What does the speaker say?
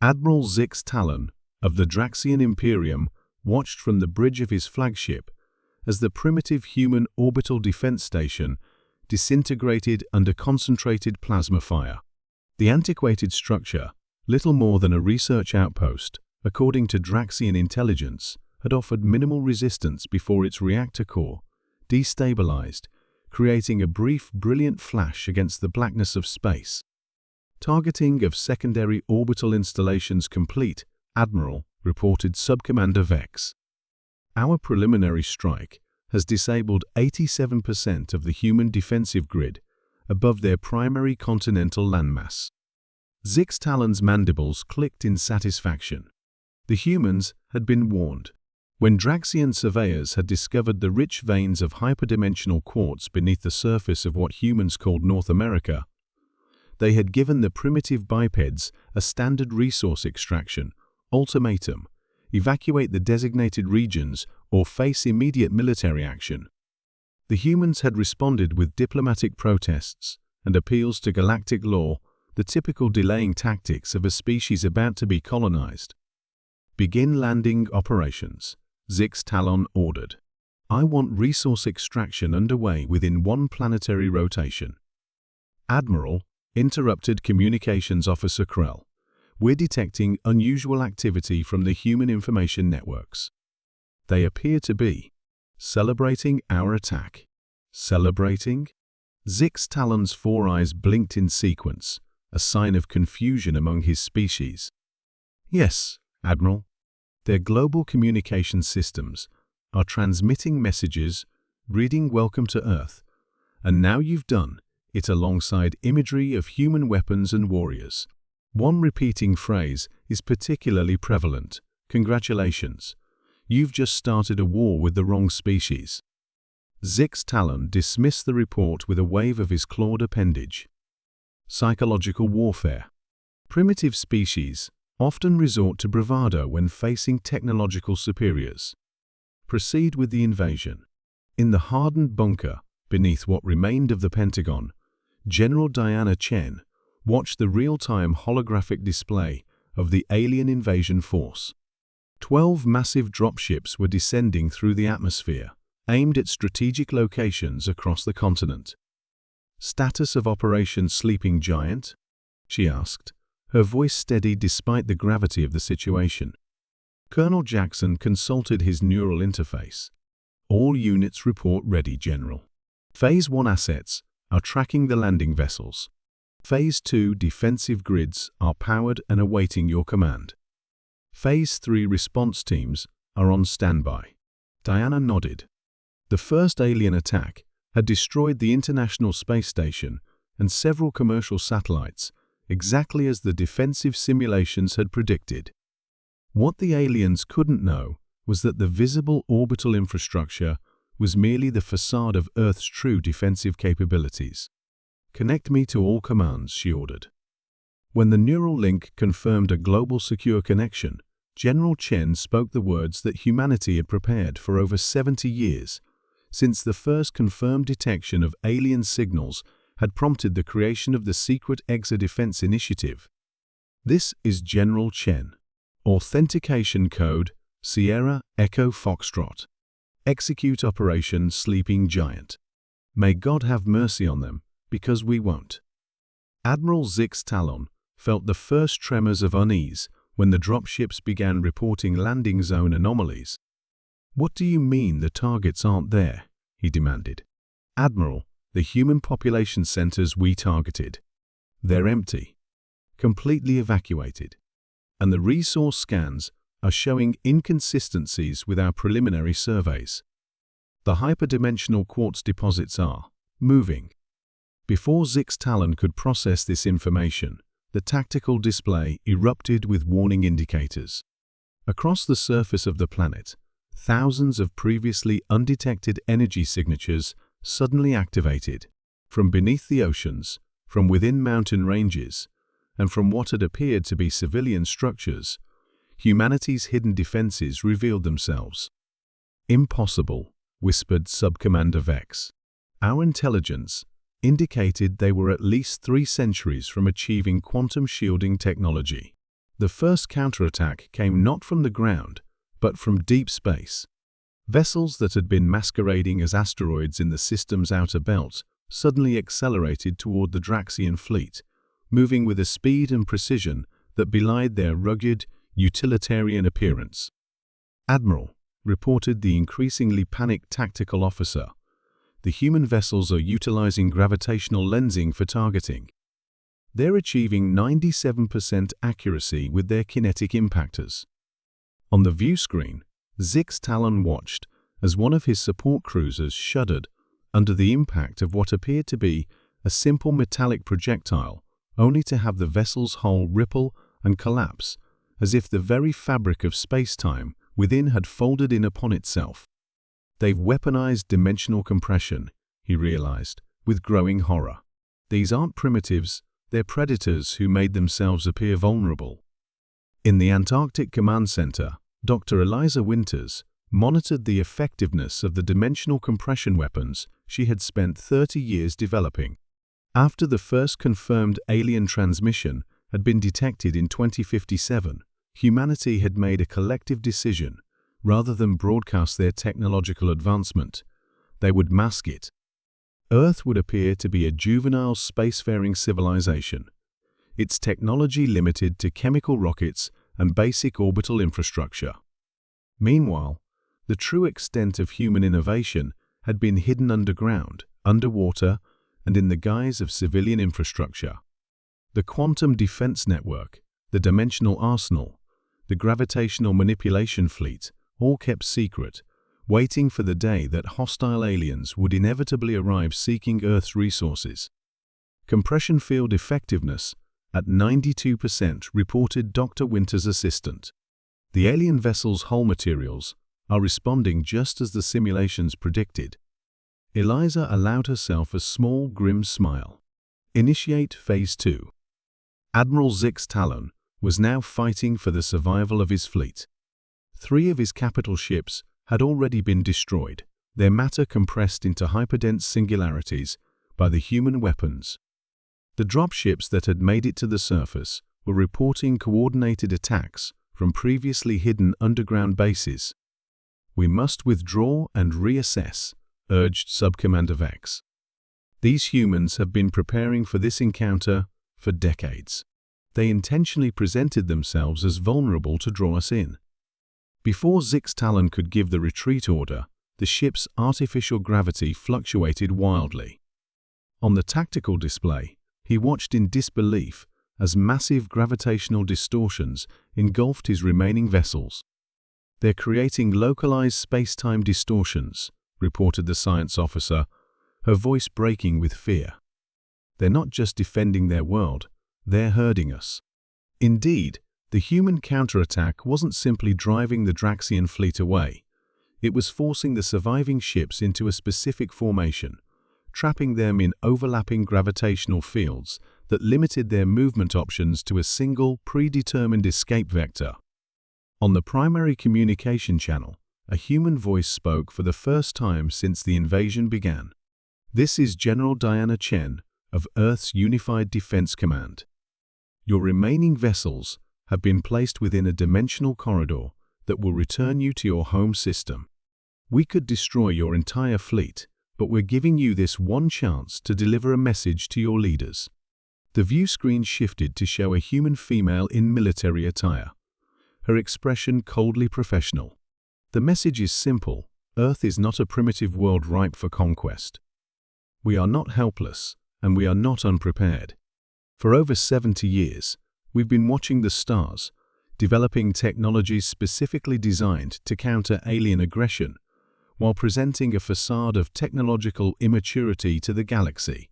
Admiral Zix Talon of the Draxian Imperium watched from the bridge of his flagship as the primitive human orbital defense station disintegrated under concentrated plasma fire. The antiquated structure, little more than a research outpost, according to Draxian intelligence, had offered minimal resistance before its reactor core destabilized, creating a brief, brilliant flash against the blackness of space. Targeting of secondary orbital installations complete, Admiral, reported Subcommander Vex. Our preliminary strike has disabled 87% of the human defensive grid above their primary continental landmass. Zix Talon's mandibles clicked in satisfaction. The humans had been warned. When Draxian surveyors had discovered the rich veins of hyperdimensional quartz beneath the surface of what humans called North America, they had given the primitive bipeds a standard resource extraction ultimatum: evacuate the designated regions or face immediate military action. The humans had responded with diplomatic protests and appeals to galactic law, the typical delaying tactics of a species about to be colonized. Begin landing operations, Zix Talon ordered. I want resource extraction underway within one planetary rotation. Admiral, interrupted Communications Officer Krell. We're detecting unusual activity from the human information networks. They appear to be celebrating our attack. Celebrating? Zix Talon's four eyes blinked in sequence, a sign of confusion among his species. Yes, Admiral. Their global communication systems are transmitting messages, reading Welcome to Earth, and now you've done it alongside imagery of human weapons and warriors. One repeating phrase is particularly prevalent. Congratulations. You've just started a war with the wrong species. Zix Talon dismissed the report with a wave of his clawed appendage. Psychological warfare. Primitive species often resort to bravado when facing technological superiors. Proceed with the invasion. In the hardened bunker beneath what remained of the Pentagon, General Diana Chen watched the real-time holographic display of the alien invasion force. 12 massive dropships were descending through the atmosphere, aimed at strategic locations across the continent. Status of Operation Sleeping Giant? She asked, her voice steady despite the gravity of the situation. Colonel Jackson consulted his neural interface. All units report ready, General. Phase 1 assets are tracking the landing vessels. Phase 2 defensive grids are powered and awaiting your command. Phase 3 response teams are on standby. Diana nodded. The first alien attack had destroyed the International Space Station and several commercial satellites, exactly as the defensive simulations had predicted. What the aliens couldn't know was that the visible orbital infrastructure was merely the facade of Earth's true defensive capabilities. Connect me to all commands, she ordered. When the neural link confirmed a global secure connection, General Chen spoke the words that humanity had prepared for over 70 years, since the first confirmed detection of alien signals had prompted the creation of the secret Exodefense Initiative. This is General Chen. Authentication code Sierra Echo Foxtrot. Execute Operation Sleeping Giant. May God have mercy on them, because we won't. Admiral Zix Talon felt the first tremors of unease when the dropships began reporting landing zone anomalies. What do you mean the targets aren't there? He demanded. Admiral, the human population centers we targeted. They're empty. Completely evacuated. And the resource scans are showing inconsistencies with our preliminary surveys. The hyperdimensional quartz deposits are moving. Before Zix Talon could process this information, the tactical display erupted with warning indicators. Across the surface of the planet, thousands of previously undetected energy signatures suddenly activated, from beneath the oceans, from within mountain ranges, and from what had appeared to be civilian structures. Humanity's hidden defenses revealed themselves. Impossible, whispered Subcommander Vex. Our intelligence indicated they were at least 3 centuries from achieving quantum shielding technology. The first counterattack came not from the ground, but from deep space. Vessels that had been masquerading as asteroids in the system's outer belt suddenly accelerated toward the Draxian fleet, moving with a speed and precision that belied their rugged, utilitarian appearance. "Admiral," reported the increasingly panicked tactical officer, "the human vessels are utilizing gravitational lensing for targeting. They're achieving 97% accuracy with their kinetic impactors." On the view screen, Zix Talon watched as one of his support cruisers shuddered under the impact of what appeared to be a simple metallic projectile, only to have the vessel's hull ripple and collapse, as if the very fabric of space-time within had folded in upon itself. "They've weaponized dimensional compression," he realized, with growing horror. "These aren't primitives, they're predators who made themselves appear vulnerable." In the Antarctic Command Center, Dr. Eliza Winters monitored the effectiveness of the dimensional compression weapons she had spent 30 years developing. After the first confirmed alien transmission had been detected in 2057, humanity had made a collective decision. Rather than broadcast their technological advancement, they would mask it. Earth would appear to be a juvenile spacefaring civilization, its technology limited to chemical rockets and basic orbital infrastructure. Meanwhile, the true extent of human innovation had been hidden underground, underwater, and in the guise of civilian infrastructure. The quantum defense network, the dimensional arsenal, the gravitational manipulation fleet, all kept secret, waiting for the day that hostile aliens would inevitably arrive seeking Earth's resources. "Compression field effectiveness at 92%, reported Dr. Winter's assistant. "The alien vessel's hull materials are responding just as the simulations predicted." Eliza allowed herself a small, grim smile. "Initiate Phase 2. Admiral Zix Talon was now fighting for the survival of his fleet. 3 of his capital ships had already been destroyed, their matter compressed into hyperdense singularities by the human weapons. The dropships that had made it to the surface were reporting coordinated attacks from previously hidden underground bases. "We must withdraw and reassess," urged Subcommander X. "These humans have been preparing for this encounter for decades. They intentionally presented themselves as vulnerable to draw us in." Before Zix Talon could give the retreat order, the ship's artificial gravity fluctuated wildly. On the tactical display, he watched in disbelief as massive gravitational distortions engulfed his remaining vessels. "They're creating localized space-time distortions," reported the science officer, her voice breaking with fear. "They're not just defending their world, they're herding us." Indeed, the human counterattack wasn't simply driving the Draxian fleet away. It was forcing the surviving ships into a specific formation, trapping them in overlapping gravitational fields that limited their movement options to a single, predetermined escape vector. On the primary communication channel, a human voice spoke for the first time since the invasion began. "This is General Diana Chen of Earth's Unified Defense Command. Your remaining vessels have been placed within a dimensional corridor that will return you to your home system. We could destroy your entire fleet, but we're giving you this one chance to deliver a message to your leaders." The view screen shifted to show a human female in military attire, her expression coldly professional. "The message is simple. Earth is not a primitive world ripe for conquest. We are not helpless, and we are not unprepared. For over 70 years, we've been watching the stars, developing technologies specifically designed to counter alien aggression, while presenting a facade of technological immaturity to the galaxy.